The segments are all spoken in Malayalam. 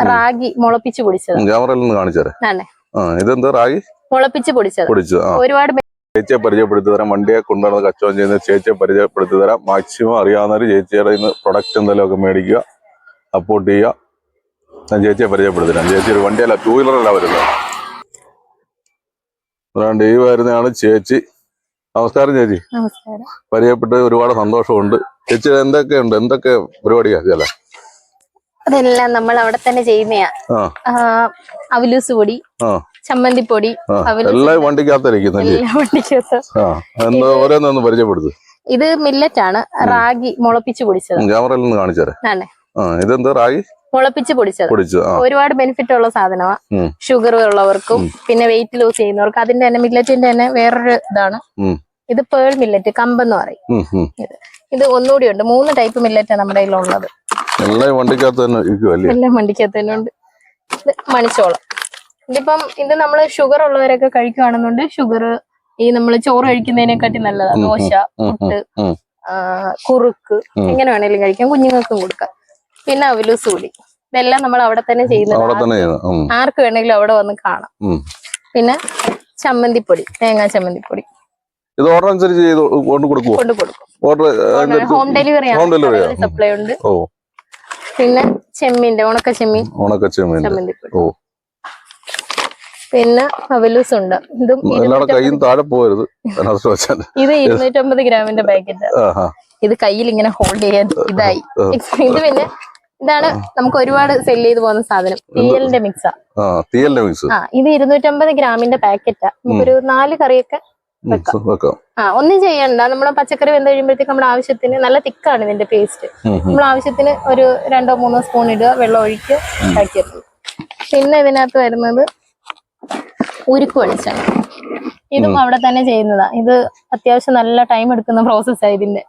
റാഗി മുളപ്പിച്ച് പൊടിച്ചത്. ക്യാമറയിൽ നിന്ന് കാണിച്ചേരെ. ഇതെന്താ റാഗി മുളപ്പിച്ച് പൊടിച്ചത്. ഒരുപാട് ചേച്ചിയെ പരിചയപ്പെടുത്തി തരാം. വണ്ടിയെ കൊണ്ടുവന്ന് കച്ചവടം ചെയ്യുന്ന ചേച്ചിയെ പരിചയപ്പെടുത്തി തരാം. മാക്സിമം അറിയാവുന്നവര് ചേച്ചിയുടെ ഇന്ന് പ്രൊഡക്റ്റ് എന്തെങ്കിലും ഒക്കെ മേടിക്കുക, സപ്പോർട്ട് ചെയ്യുക. ഞാൻ ചേച്ചിയെ പരിചയപ്പെടുത്തി തരാം. ചേച്ചി ഒരു വണ്ടിയല്ല, 2 വീലറല്ല വരുന്നത്. അതുകൊണ്ട് ഈ വരുന്നതാണ് ചേച്ചി. നമസ്കാരം ചേച്ചി. പരിചയപ്പെട്ട് ഒരുപാട് സന്തോഷമുണ്ട്. ചേച്ചി എന്തൊക്കെ പരിപാടിയാ ചില അതെല്ലാം നമ്മൾ അവിടെ തന്നെ ചെയ്യുന്നയാ. അവലൂസ് പൊടി, ചമ്മന്തിപ്പൊടി, എല്ലാം വണ്ടിക്കകത്തിരിക്കുന്നല്ലേ? ഓരോന്നൊന്ന് പരിചയപ്പെടുത്തു. ഇത് മില്ലറ്റ് ആണ്, റാഗി മുളപ്പിച്ച് പൊടിച്ചത്. ക്യാമറയിൽ നിന്ന് കാണിച്ചേരെ. ഇതെന്താ റാഗി മുളപ്പിച്ച് പൊടിച്ചത്. ഒരുപാട് ബെനിഫിറ്റ് ഉള്ള സാധനമാണ്. ഷുഗർ ഉള്ളവർക്കും പിന്നെ വെയിറ്റ് ലൂസ് ചെയ്യുന്നവർക്കും. അതിന്റെ തന്നെ മില്ലറ്റിന്റെ തന്നെ വേറൊരു ഇതാണ്. ഇത് പേൾ മില്ലറ്റ്, കമ്പെന്ന് പറയും. ഇത് ഒന്നുകൂടി ഉണ്ട്. 3 ടൈപ്പ് മില്ലറ്റ് നമ്മുടെ കയ്യിലുള്ളത്. എല്ലാം വണ്ടിക്കകത്ത് തന്നെ ഉണ്ട്. ഇത് മണിച്ചോളം. ഇതിപ്പം ഇത് നമ്മള് ഷുഗർ ഉള്ളവരൊക്കെ കഴിക്കുകയാണെന്നുണ്ട്. ഷുഗർ ഈ നമ്മള് ചോറ് കഴിക്കുന്നതിനെക്കാട്ടി നല്ലതാണ്. ദോശ, പുട്ട്, കുറുക്ക് എങ്ങനെ വേണേലും കഴിക്കാം. കുഞ്ഞുങ്ങൾക്കും കൊടുക്കാം. പിന്നെ അവലൂസ് കൂടി. ഇതെല്ലാം നമ്മൾ അവിടെ തന്നെ ചെയ്യുന്നത്. ആർക്ക് വേണമെങ്കിലും അവിടെ വന്ന് കാണാം. പിന്നെ ചമ്മന്തിപ്പൊടി, തേങ്ങാ ചമ്മന്തിപ്പൊടി. ഇത് ഓർഡർ അനുസരിച്ച് കൊണ്ടു കൊടുക്കും. ഹോം ഡെലിവറി സപ്ലൈ ഉണ്ട്. പിന്നെ ചെമ്മീന്റെ ഉണക്ക ചെമ്മീൻ ചമ്മന്തിപ്പൊടി. പിന്നെ അവലൂസ് ഉണ്ട്. ഇതും ഇത് 250 ഗ്രാമിന്റെ പാക്കറ്റ്. ഇത് കയ്യിൽ ഇങ്ങനെ ഹോൾഡ് ചെയ്യാൻ ഇതായി. ഇത് പിന്നെ ഇതാണ് നമുക്ക് ഒരുപാട് സെല് ചെയ്ത് പോകുന്ന സാധനം, തീയലിന്റെ മിക്സാ. ഇത് 250 ഗ്രാമിന്റെ പാക്കറ്റാ. നമുക്കൊരു 4 കറിയൊക്കെ വെക്കാം. ഒന്നും ചെയ്യണ്ട. നമ്മള് പച്ചക്കറി വെന്ത് കഴിയുമ്പോഴത്തേക്ക് നമ്മുടെ ആവശ്യത്തിന് നല്ല തിക്കാണ് ഇതിന്റെ പേസ്റ്റ്. നമ്മൾ ആവശ്യത്തിന് ഒരു 2-3 സ്പൂൺ ഇടുക, വെള്ളം ഒഴിക്കുക, ഉണ്ടാക്കിയെടുക്കും. പിന്നെ ഇതിനകത്ത് വരുന്നത് ഉരുക്ക് വെളിച്ചെണ്ണ. ഇതും അവിടെ തന്നെ ചെയ്യുന്നതാ. ഇത് അത്യാവശ്യം നല്ല ടൈം എടുക്കുന്ന പ്രോസസ്സാ ഇതിന്റെ.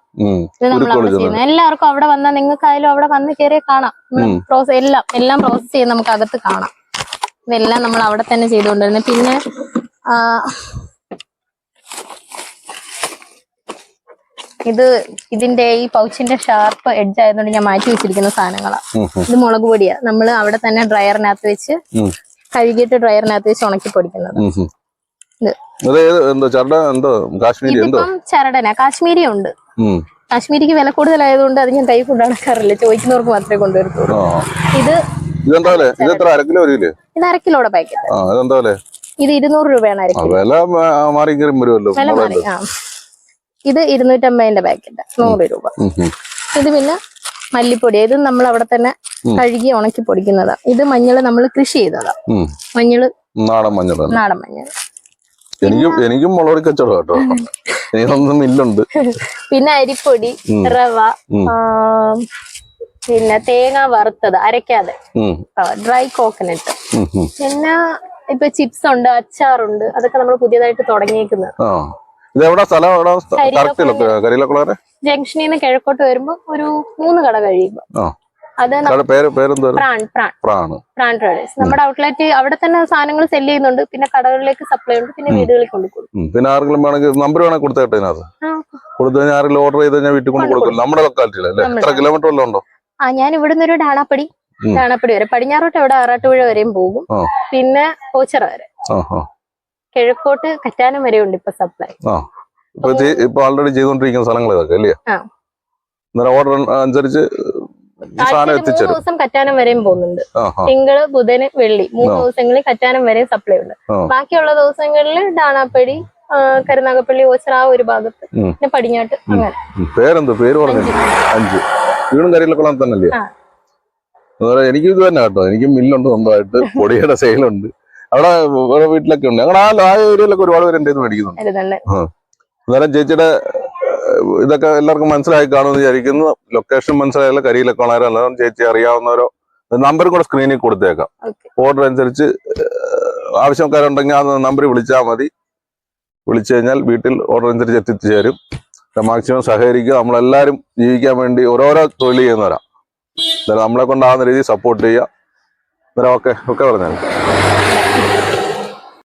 ഇത് നമ്മൾ അവിടെ ചെയ്യുന്നത്. എല്ലാവർക്കും അവിടെ വന്നാൽ നിങ്ങൾക്കായാലും അവിടെ വന്ന് കയറിയ കാണാം. എല്ലാം പ്രോസസ് ചെയ്ത് നമുക്ക് അകത്ത് കാണാം. ഇതെല്ലാം നമ്മൾ അവിടെ തന്നെ ചെയ്തുകൊണ്ടിരുന്നത്. പിന്നെ ഇതിന്റെ ഈ പൗച്ചിന്റെ ഷാർപ്പ് എഡ്ജ് ആയതുകൊണ്ട് ഞാൻ മാറ്റി വെച്ചിരിക്കുന്ന സാധനങ്ങളാ. ഇത് മുളക് പൊടിയാ. നമ്മള് അവിടെ തന്നെ ഡ്രയറിനകത്ത് വെച്ച് കഴുകിയിട്ട് ഡ്രയറിനകത്ത് വെച്ച് ഉണക്കി പൊടിക്കുന്നത്. ഇതിപ്പം ചരടന കാശ്മീരി ഉണ്ട്. കാശ്മീരിക്ക് വില കൂടുതലായതുകൊണ്ട് അത് ഞാൻ കൈ കൊണ്ട് അടക്കാറില്ല. ചോദിക്കുന്നവർക്ക് മാത്രമേ കൊണ്ടുവരത്തുള്ളൂ. ഇത് 1/2 കിലോയുടെ പാക്കറ്റ്. ഇത് 200 രൂപയാണ്. ഇത് 250ന്റെ പാക്കറ്റ്, 100 രൂപ. ഇത് പിന്നെ മല്ലിപ്പൊടി. ഇത് നമ്മൾ അവിടെ തന്നെ കഴുകി ഉണക്കി പൊടിക്കുന്നതാ. ഇത് മഞ്ഞൾ നമ്മൾ കൃഷി ചെയ്തതാ. നാടൻ മഞ്ഞൾ. എനിക്കും മുളക് കച്ചവടം കേട്ടോ. മില്ലുണ്ട്. പിന്നെ അരിപ്പൊടി, റവ, പിന്നെ തേങ്ങ വറുത്തത് അരക്കാതെ, ഡ്രൈ കോക്കനട്ട്. പിന്നെ ഇപ്പൊ ചിപ്സ് ഉണ്ട്, അച്ചാറുണ്ട്. അതൊക്കെ നമ്മൾ പുതിയതായിട്ട് തുടങ്ങിയേക്കുന്നത്. ജംഗ്ഷനിൽ നിന്ന് കിഴക്കോട്ട് വരുമ്പോ ഒരു 3 കട കഴിയുമ്പോ അത് പ്രാൺ ട്രേഡേഴ്സ്. നമ്മുടെ ഔട്ട്ലെറ്റ് അവിടെ തന്നെ സാധനങ്ങൾ സെല് ചെയ്യുന്നുണ്ട്. പിന്നെ കടകളിലേക്ക് സപ്ലൈ ഉണ്ട്. പിന്നെ വീടുകളിൽ കൊണ്ടുകൊടുക്കും. പിന്നെ ആർക്കെങ്കിലും വേണമെങ്കിൽ നമ്പർ വേണമെങ്കിൽ കൊടുത്തേട്ടെ. ആരെങ്കിലും ഓർഡർ ചെയ്ത് കഴിഞ്ഞാൽ വീട്ടിൽ കൊണ്ട് കൊടുക്കും. നമ്മുടെ ലൊക്കാലിറ്റിയിലല്ലേ? എത്ര കിലോമീറ്റർ വല്ലതും ഉണ്ടോ? ഞാൻ ഇവിടുന്ന് ഒരു ഡാണാപ്പടി വരെ, പടിഞ്ഞാറോട്ട് എവിടെ ആറാട്ടുപുഴ വരെയും പോകും. പിന്നെ ഓച്ചിറ വരെ, കിഴക്കോട്ട് കറ്റാനം വരെ ഉണ്ട് ഇപ്പൊ സപ്ലൈ. ഇപ്പൊ ഓൾറെഡി ചെയ്തോണ്ടിരിക്കുന്ന സ്ഥലങ്ങൾ ഇതൊക്കെ അല്ലേ? ഓർഡർ അനുസരിച്ച് 3 ദിവസം കറ്റാനം വരെയും പോകുന്നുണ്ട്. തിങ്കള്, ബുധന്, വെള്ളി 3 ദിവസങ്ങളിൽ കറ്റാനം വരെ സപ്ലൈ ഉണ്ട്. ബാക്കിയുള്ള ദിവസങ്ങളിൽ ഡാണാപ്പടി, കരുനാഗപ്പള്ളി, ഓച്ചിറ ആ ഒരു ഭാഗത്ത്, പിന്നെ പടിഞ്ഞാട്ട്. അങ്ങനെ പേര് പറഞ്ഞു 5 വീടും കരിയിലക്കുളം തന്നെയല്ലേ? എനിക്ക് ഇത് തന്നെ കേട്ടോ. എനിക്ക് മില്ലുണ്ട് സ്വന്തമായിട്ട്, പൊടിയുടെ സെയിലുണ്ട്. അവിടെ ഓരോ വീട്ടിലൊക്കെ ഉണ്ട്. ഞങ്ങൾ ആ ഏരിയയിലൊക്കെ ഒരുപാട് പേര് എന്റെ മേടിക്കുന്നുണ്ട്. അന്നേരം ചേച്ചിയുടെ ഇതൊക്കെ എല്ലാവർക്കും മനസ്സിലായി കാണുമെന്ന് വിചാരിക്കുന്നു. ലൊക്കേഷൻ മനസ്സിലായല്ലോ, കരിയിലക്കുളമാരോ ചേച്ചി അറിയാവുന്നവരോ നമ്പർ കൂടെ സ്ക്രീനിൽ കൊടുത്തേക്കാം. ഓർഡർ അനുസരിച്ച് ആവശ്യക്കാരുണ്ടെങ്കിൽ ആ നമ്പറിൽ വിളിച്ചാൽ മതി. വിളിച്ചു കഴിഞ്ഞാൽ വീട്ടിൽ ഓർഡർ അനുസരിച്ച് എത്തിച്ചേരും. മാക്സിമം സഹകരിക്കുക. നമ്മളെല്ലാവരും ജീവിക്കാൻ വേണ്ടി ഓരോരോ തൊഴിൽ ചെയ്യുന്നവരാ. നമ്മളെ കൊണ്ടാകുന്ന രീതിയിൽ സപ്പോർട്ട് ചെയ്യുക. ഓക്കെ പറഞ്ഞാൽ